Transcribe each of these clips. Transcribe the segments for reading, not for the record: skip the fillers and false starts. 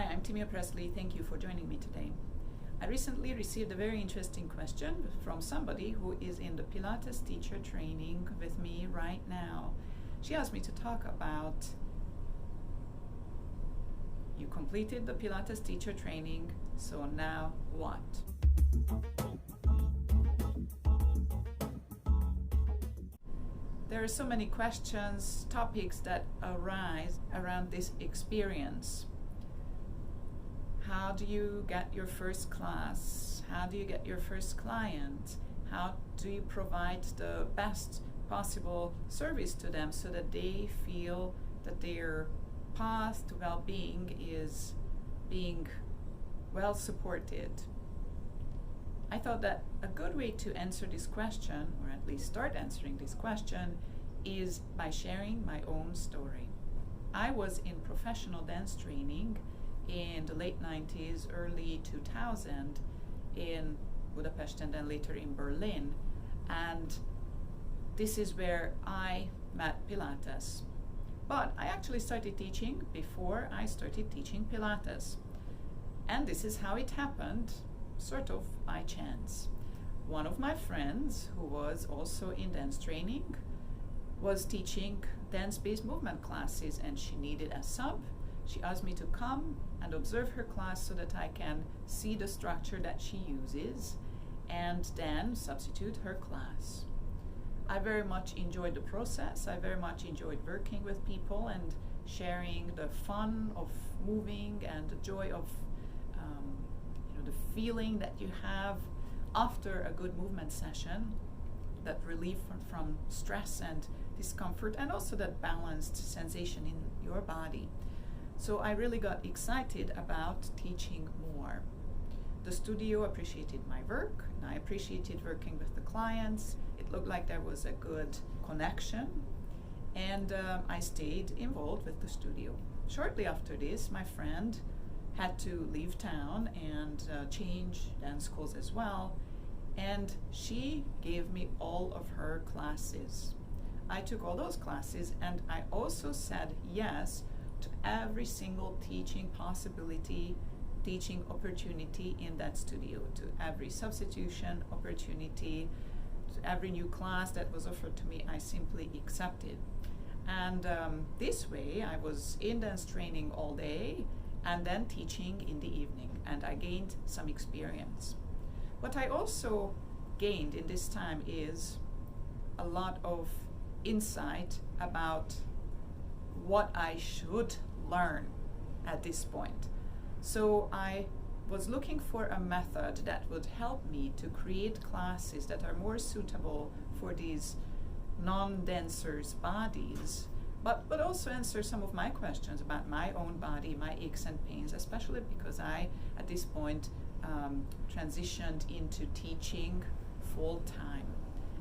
I'm Timea Presley. Thank you for joining me today. I recently received a very interesting question from somebody who is in the Pilates teacher training with me right now. She asked me to talk about, you completed the Pilates teacher training, so now what? There are so many questions, topics that arise around this experience. How do you get your first class? How do you get your first client? How do you provide the best possible service to them so that they feel that their path to well-being is being well supported? I thought that a good way to answer this question, or at least start answering this question, is by sharing my own story. I was in professional dance training in the late 90s, early 2000 in Budapest and then later in Berlin, and this is where I met Pilates. But I actually started teaching before I started teaching Pilates, and this is how it happened, sort of by chance. One of my friends, who was also in dance training, was teaching dance-based movement classes, and she needed a sub. She asked me to come and observe her class so that I can see the structure that she uses and then substitute her class. I very much enjoyed the process. I very much enjoyed working with people and sharing the fun of moving and the joy of the feeling that you have after a good movement session, that relief from stress and discomfort, and also that balanced sensation in your body. So I really got excited about teaching more. The studio appreciated my work, and I appreciated working with the clients. It looked like there was a good connection, and I stayed involved with the studio. Shortly after this, my friend had to leave town and change dance schools as well, and she gave me all of her classes. I took all those classes, and I also said yes to every single teaching possibility, teaching opportunity in that studio, to every substitution opportunity, to every new class that was offered to me. I simply accepted. And this way I was in dance training all day and then teaching in the evening, and I gained some experience. What I also gained in this time is a lot of insight about what I should learn at this point. So I was looking for a method that would help me to create classes that are more suitable for these non-dancers' bodies, but also answer some of my questions about my own body, my aches and pains, especially because I, at this point, transitioned into teaching full-time.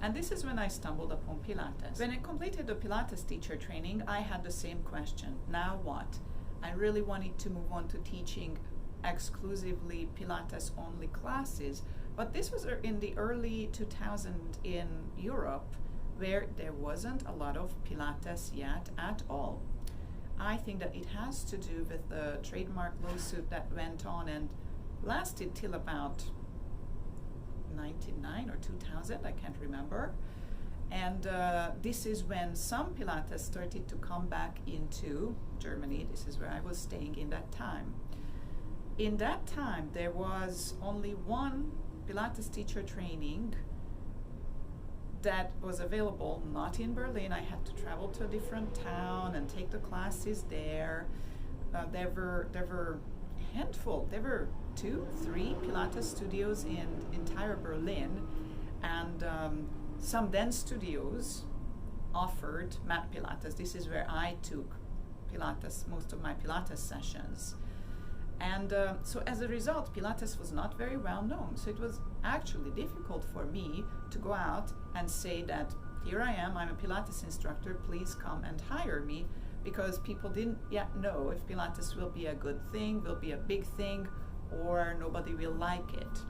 And this is when I stumbled upon Pilates. When I completed the Pilates teacher training, I had the same question. Now what? I really wanted to move on to teaching exclusively Pilates-only classes, but this was in the early 2000s in Europe, where there wasn't a lot of Pilates yet at all. I think that it has to do with the trademark lawsuit that went on and lasted till about 99 or 2000, I can't remember. And this is when some Pilates started to come back into Germany. This is where I was staying in that time. In that time, there was only one Pilates teacher training that was available, not in Berlin. I had to travel to a different town and take the classes there. There were a handful. There were 2-3 Pilates studios in entire Berlin, and some dance studios offered mat Pilates. This is where I took Pilates, most of my Pilates sessions. And so as a result, Pilates was not very well known. So it was actually difficult for me to go out and say that, here I am, I'm a Pilates instructor, please come and hire me, because people didn't yet know if Pilates will be a good thing, will be a big thing, or nobody will like it.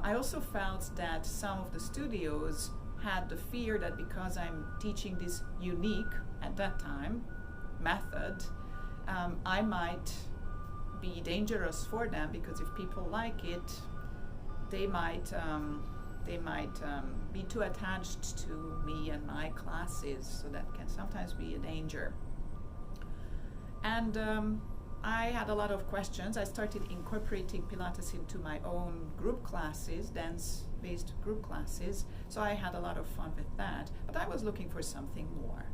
I also felt that some of the studios had the fear that because I'm teaching this unique, at that time, method, I might be dangerous for them, because if people like it, they might be too attached to me and my classes, so that can sometimes be a danger. And I had a lot of questions. I started incorporating Pilates into my own group classes, dance-based group classes, so I had a lot of fun with that. But I was looking for something more.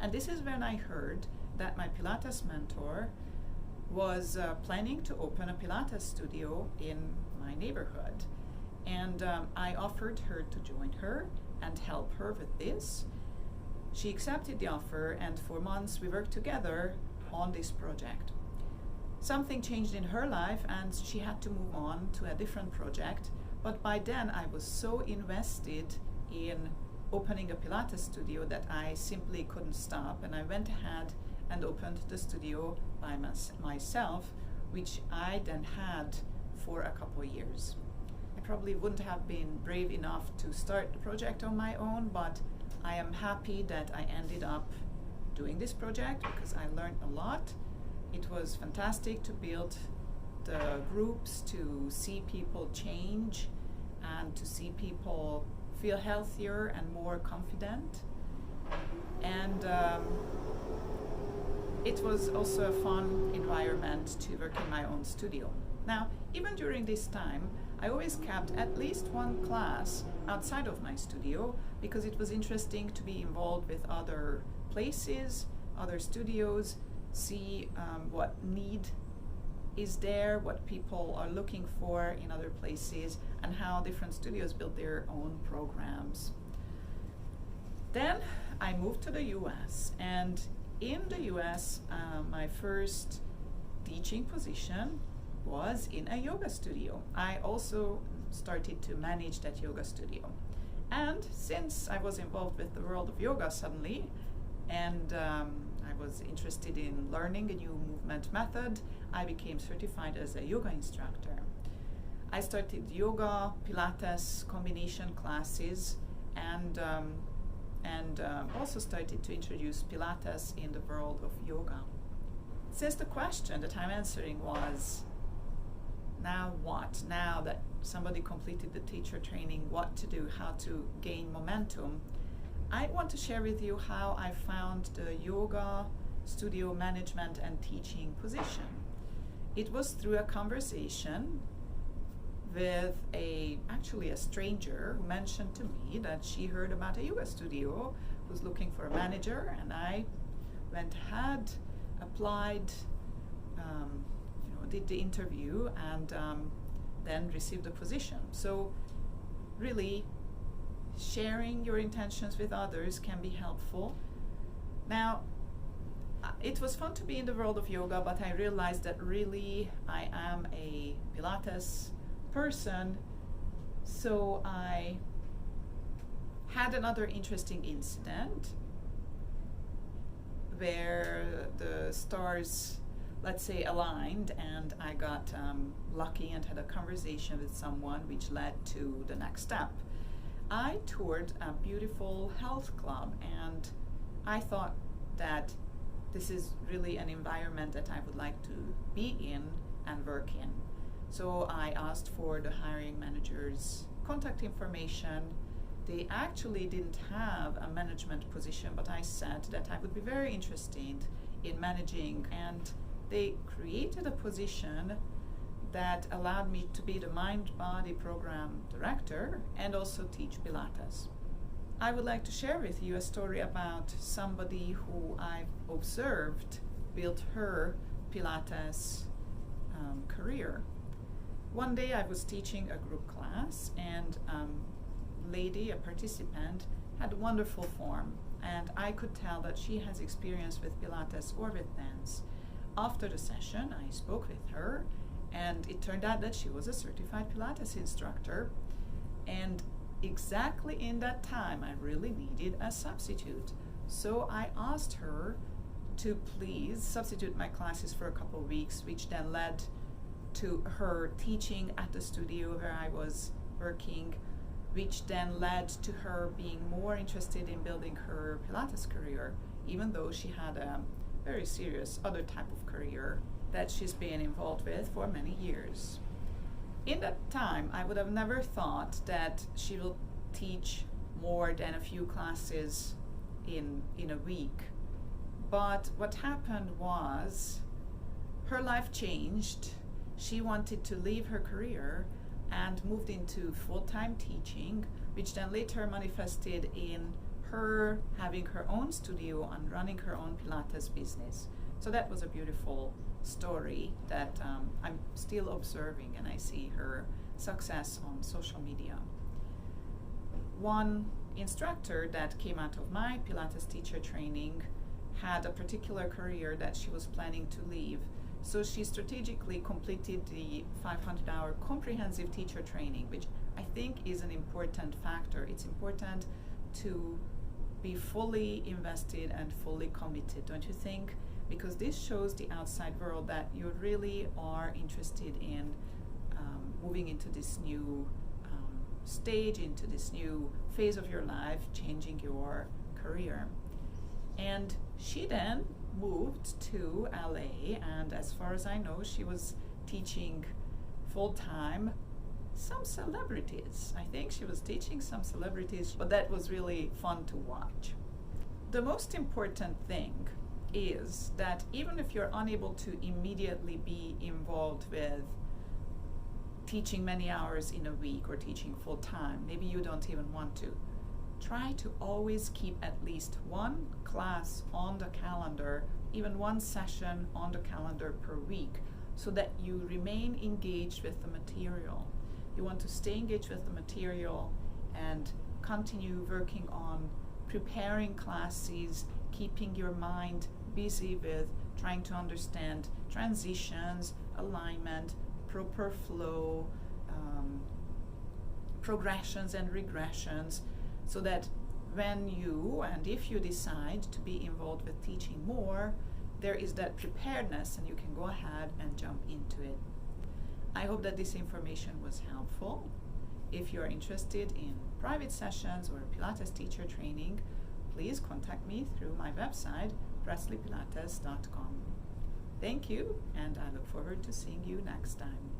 And this is when I heard that my Pilates mentor was planning to open a Pilates studio in my neighborhood. And I offered her to join her and help her with this. She accepted the offer, and for months we worked together on this project. Something changed in her life and she had to move on to a different project, but by then I was so invested in opening a Pilates studio that I simply couldn't stop, and I went ahead and opened the studio by myself, which I then had for a couple of years. I probably wouldn't have been brave enough to start the project on my own, but I am happy that I ended up doing this project because I learned a lot. It was fantastic to build the groups, to see people change, and to see people feel healthier and more confident. And it was also a fun environment to work in my own studio. Now, even during this time, I always kept at least one class outside of my studio, because it was interesting to be involved with other places, other studios, see what need is there, what people are looking for in other places, and how different studios build their own programs. Then I moved to the US, and in the US, my first teaching position was in a yoga studio. I also started to manage that yoga studio. And since I was involved with the world of yoga suddenly, and I was interested in learning a new movement method, I became certified as a yoga instructor. I started yoga, Pilates combination classes, and also started to introduce Pilates in the world of yoga. Since the question that I'm answering was, now what? Now that somebody completed the teacher training, what to do, how to gain momentum, I want to share with you how I found the yoga studio management and teaching position. It was through a conversation with actually a stranger who mentioned to me that she heard about a yoga studio, was looking for a manager, and I went ahead, applied, did the interview, and then received the position. So really, sharing your intentions with others can be helpful. Now, it was fun to be in the world of yoga, but I realized that really I am a Pilates person. So I had another interesting incident where the stars, let's say, aligned, and I got lucky and had a conversation with someone which led to the next step. I toured a beautiful health club, and I thought that this is really an environment that I would like to be in and work in. So I asked for the hiring manager's contact information. They actually didn't have a management position, but I said that I would be very interested in managing, and they created a position that allowed me to be the mind-body program director and also teach Pilates. I would like to share with you a story about somebody who I've observed built her Pilates career. One day I was teaching a group class, and lady, a participant, had wonderful form, and I could tell that she has experience with Pilates or with dance. After the session, I spoke with her, and it turned out that she was a certified Pilates instructor, and exactly in that time I really needed a substitute. So I asked her to please substitute my classes for a couple of weeks, which then led to her teaching at the studio where I was working, which then led to her being more interested in building her Pilates career, even though she had a very serious other type of career that she's been involved with for many years. In that time, I would have never thought that she will teach more than a few classes in a week. But what happened was her life changed. She wanted to leave her career and moved into full-time teaching, which then later manifested in her having her own studio and running her own Pilates business. So that was a beautiful story that I'm still observing, and I see her success on social media. One instructor that came out of my Pilates teacher training had a particular career that she was planning to leave. So she strategically completed the 500-hour comprehensive teacher training, which I think is an important factor. It's important to be fully invested and fully committed, don't you think? Because this shows the outside world that you really are interested in moving into this new stage, into this new phase of your life, changing your career. And she then moved to LA, and as far as I know, she was teaching full-time some celebrities. I think she was teaching some celebrities, but that was really fun to watch. The most important thing is that even if you're unable to immediately be involved with teaching many hours in a week or teaching full-time, maybe you don't even want to, try to always keep at least one class on the calendar, even one session on the calendar per week, so that you remain engaged with the material. You want to stay engaged with the material and continue working on preparing classes, keeping your mind busy with trying to understand transitions, alignment, proper flow, progressions and regressions, so that when you and if you decide to be involved with teaching more, there is that preparedness and you can go ahead and jump into it. I hope that this information was helpful. If you're interested in private sessions or Pilates teacher training, please contact me through my website, presleypilates.com. Thank you, and I look forward to seeing you next time.